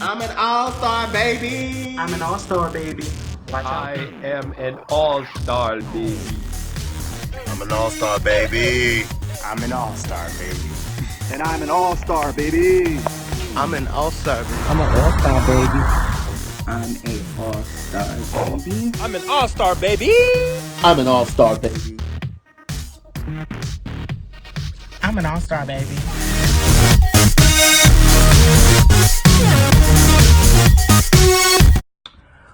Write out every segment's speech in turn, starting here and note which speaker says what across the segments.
Speaker 1: I'm an all-star, baby.
Speaker 2: I'm an all-star, baby. Watch out.
Speaker 3: I am an all-star, baby.
Speaker 4: I'm an all-star, baby.
Speaker 5: I'm an all-star, baby. And I'm an all-star, baby.
Speaker 4: I'm an all-star, baby.
Speaker 2: I'm an all-star, baby.
Speaker 6: I'm a all-star, baby.
Speaker 3: I'm an all-star, baby.
Speaker 1: I'm an all-star, baby.
Speaker 2: I'm an all-star, baby.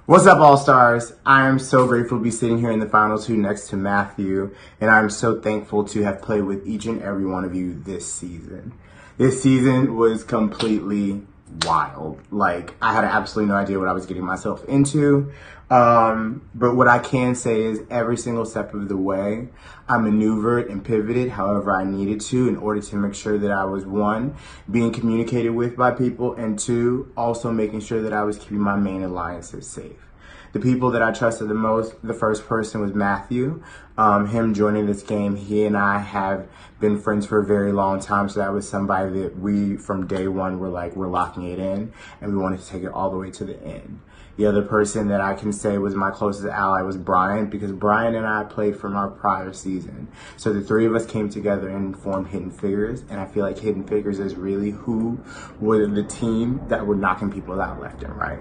Speaker 7: What's up, All-Stars? I am so grateful to be sitting here in the final two next to Matthew, and I'm so thankful to have played with each and every one of you this season. This season was completely wild. Like, I had absolutely no idea what I was getting myself into. But what I can say is every single step of the way, I maneuvered and pivoted however I needed to in order to make sure that I was, one, being communicated with by people, and two, also making sure that I was keeping my main alliances safe. The people that I trusted the most, the first person was Matthew. Him joining this game, he and I have been friends for a very long time, so that was somebody that we, from day one, were like, we're locking it in, and we wanted to take it all the way to the end. The other person that I can say was my closest ally was Brian, because Brian and I played from our prior season. So the three of us came together and formed Hidden Figures, and I feel like Hidden Figures is really who were the team that were knocking people out left and right.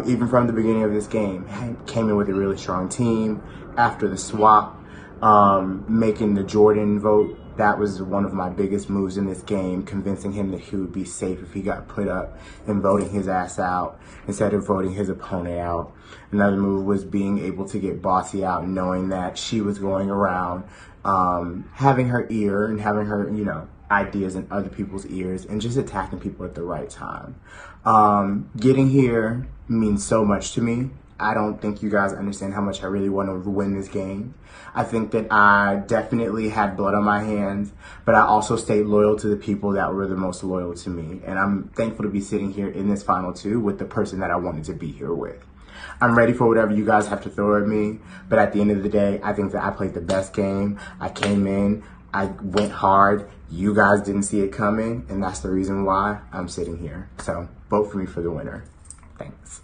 Speaker 7: Even from the beginning of this game, came in with a really strong team. After the swap, making the Jordan vote, that was one of my biggest moves in this game, convincing him that he would be safe if he got put up and voting his ass out instead of voting his opponent out. Another move was being able to get Bossy out, knowing that she was going around having her ear and having her, ideas in other people's ears and just attacking people at the right time. Getting here means so much to me. I don't think you guys understand how much I really want to win this game. I think that I definitely had blood on my hands, but I also stayed loyal to the people that were the most loyal to me. And I'm thankful to be sitting here in this final two with the person that I wanted to be here with. I'm ready for whatever you guys have to throw at me, but at the end of the day, I think that I played the best game. I came in, I went hard. You guys didn't see it coming, and that's the reason why I'm sitting here. So vote for me for the winner. Thanks.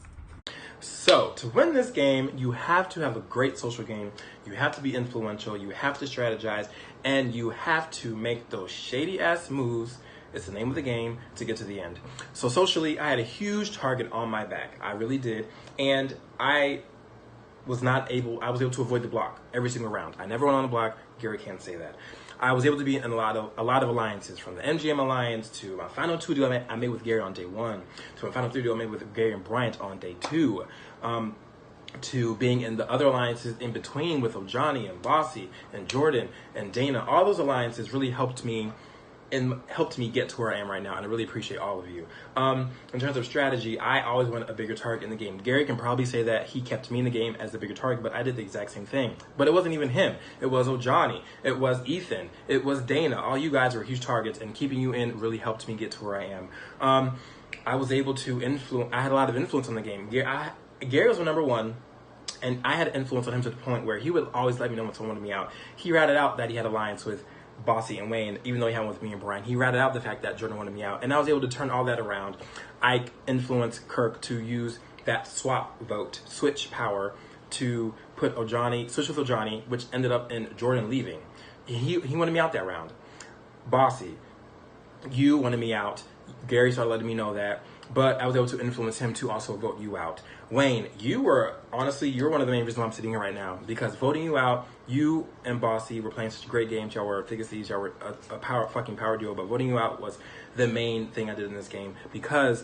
Speaker 8: So, to win this game, you have to have a great social game, you have to be influential, you have to strategize, and you have to make those shady-ass moves, it's the name of the game, to get to the end. So socially, I had a huge target on my back. I really did. And I was able to avoid the block every single round. I never went on the block. Gary can't say that. I was able to be in a lot of alliances, from the MGM alliance to my final two deal I made with Gary on day one, to my final three deal I made with Gary and Bryant on day two, to being in the other alliances in between with Ojani and Bossy and Jordan and Dana. All those alliances really helped me get to where I am right now, and I really appreciate all of you. In terms of strategy, I always want a bigger target in the game. Gary can probably say that he kept me in the game as the bigger target, but I did the exact same thing. But it wasn't even him. It was Ojani. It was Ethan. It was Dana. All you guys were huge targets, and keeping you in really helped me get to where I am. I was able to influence. I had a lot of influence on the game. Gary was my number one. And I had influence on him to the point where he would always let me know when someone wanted me out. He ratted out that he had alliance with Bossy and Wayne, even though he had one with me and Brian. He ratted out the fact that Jordan wanted me out. And I was able to turn all that around. I influenced Kirk to use that swap vote, switch power, to switch with Ojani, which ended up in Jordan leaving. He wanted me out that round. Bossy, you wanted me out. Gary started letting me know that. But I was able to influence him to also vote you out. Wayne, you're one of the main reasons why I'm sitting here right now. Because voting you out, you and Bossy were playing such great games. Y'all were thick as thieves. Y'all were a power duo. But voting you out was the main thing I did in this game. Because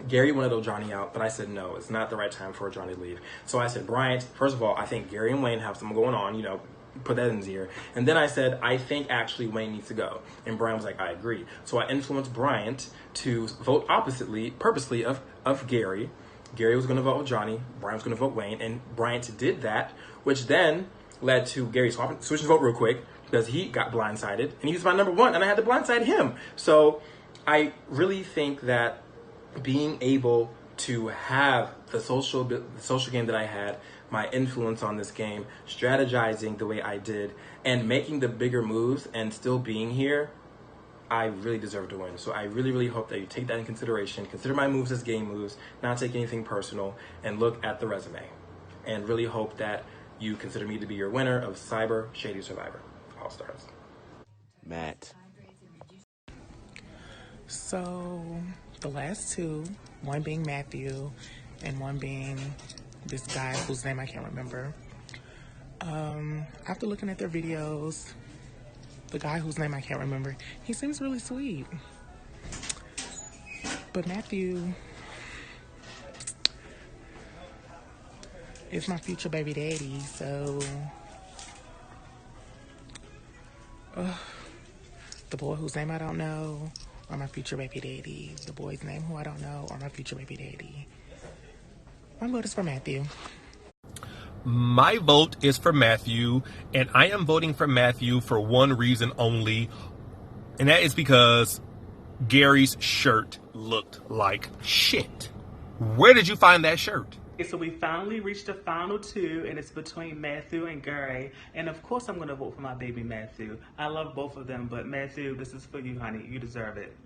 Speaker 8: Gary wanted Ojani out, but I said no, it's not the right time for Ojani to leave. So I said, Bryant, first of all, I think Gary and Wayne have something going on, put that in his ear. And then I said, I think actually Wayne needs to go. And Brian was like, I agree. So I influenced Bryant to vote purposely of Gary. Gary was going to vote with Johnny. Brian was going to vote Wayne. And Bryant did that, which then led to Gary switching vote real quick because he got blindsided. And he was my number one, and I had to blindside him. So I really think that being able to have the social game that I had, my influence on this game, strategizing the way I did, and making the bigger moves and still being here, I really deserve to win. So I really, really hope that you take that in consideration. Consider my moves as game moves, not take anything personal, and look at the resume. And really hope that you consider me to be your winner of Cyber Shady Survivor All-Stars.
Speaker 4: Matt.
Speaker 2: So, the last two, one being Matthew and one being this guy whose name I can't remember. After looking at their videos, the guy whose name I can't remember, he seems really sweet. But Matthew is my future baby daddy, so the boy whose name I don't know, or my future baby daddy. The boy's name who I don't know, or my future baby daddy. My vote is for Matthew.
Speaker 3: My vote is for Matthew, and I am voting for Matthew for one reason only, and that is because Gary's shirt looked like shit. Where did you find that shirt?
Speaker 2: Okay, so we finally reached the final two, and it's between Matthew and Gary. And of course, I'm going to vote for my baby Matthew. I love both of them, but Matthew, this is for you, honey. You deserve it.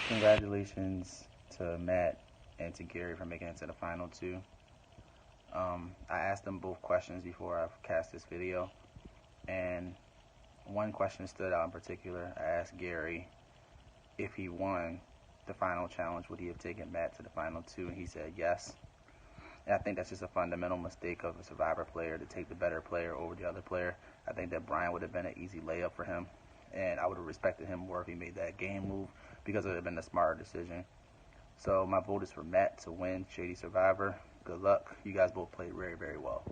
Speaker 9: Congratulations to Matt and to Gary for making it to the final two. I asked them both questions before I cast this video, and one question stood out in particular. I asked Gary if he won the final challenge, would he have taken Matt to the final two, and he said yes. And I think that's just a fundamental mistake of a Survivor player, to take the better player over the other player. I think that Brian would have been an easy layup for him, and I would have respected him more if he made that game move, because it would have been a smarter decision. So my vote is for Matt to win Shady Survivor. Good luck. You guys both played very, very well.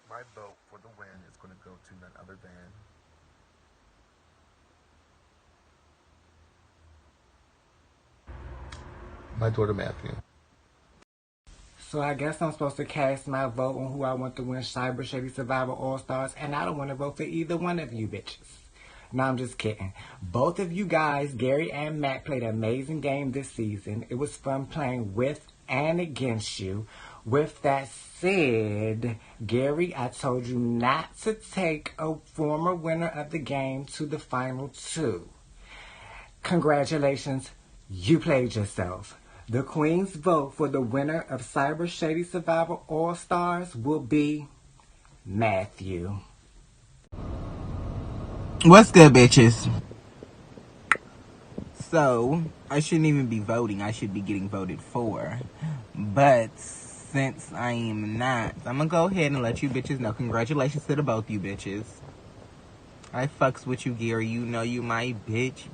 Speaker 4: My vote for the win is going to go to none other than my daughter Matthew.
Speaker 7: So I guess I'm supposed to cast my vote on who I want to win Cyber Shady Survivor All-Stars, and I don't want to vote for either one of you bitches. No, I'm just kidding. Both of you guys, Gary and Matt, played an amazing game this season. It was fun playing with and against you. With that said, Gary, I told you not to take a former winner of the game to the final two. Congratulations, you played yourself. The Queen's vote for the winner of Cyber Shady Survivor All-Stars will be Matthew.
Speaker 6: What's good, bitches? So, I shouldn't even be voting. I should be getting voted for. But since I am not, I'm gonna go ahead and let you bitches know. Congratulations to the both you bitches. I fucks with you, Gary. You know you my bitch.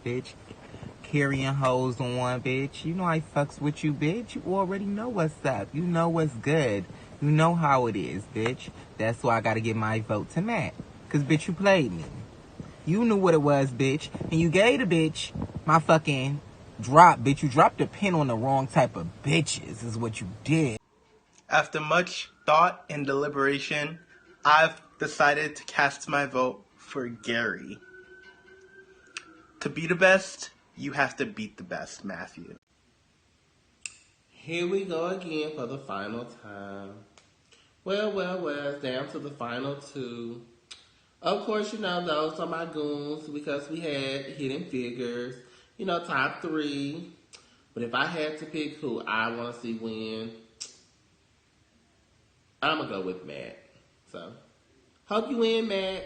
Speaker 6: Carrying hoes on, bitch. You know I fucks with you, bitch. You already know what's up. You know what's good. You know how it is, bitch. That's why I gotta give my vote to Matt. Cause, bitch, you played me. You knew what it was, bitch. And you gave the bitch my fucking drop, bitch. You dropped the pin on the wrong type of bitches is what you did.
Speaker 10: After much thought and deliberation, I've decided to cast my vote for Gary. To be the best, you have to beat the best, Matthew.
Speaker 1: Here we go again for the final time. Well, it's down to the final two. Of course, you know, those are my goons because we had Hidden Figures, you know, top three. But if I had to pick who I want to see win, I'm going to go with Matt. So, hope you win, Matt.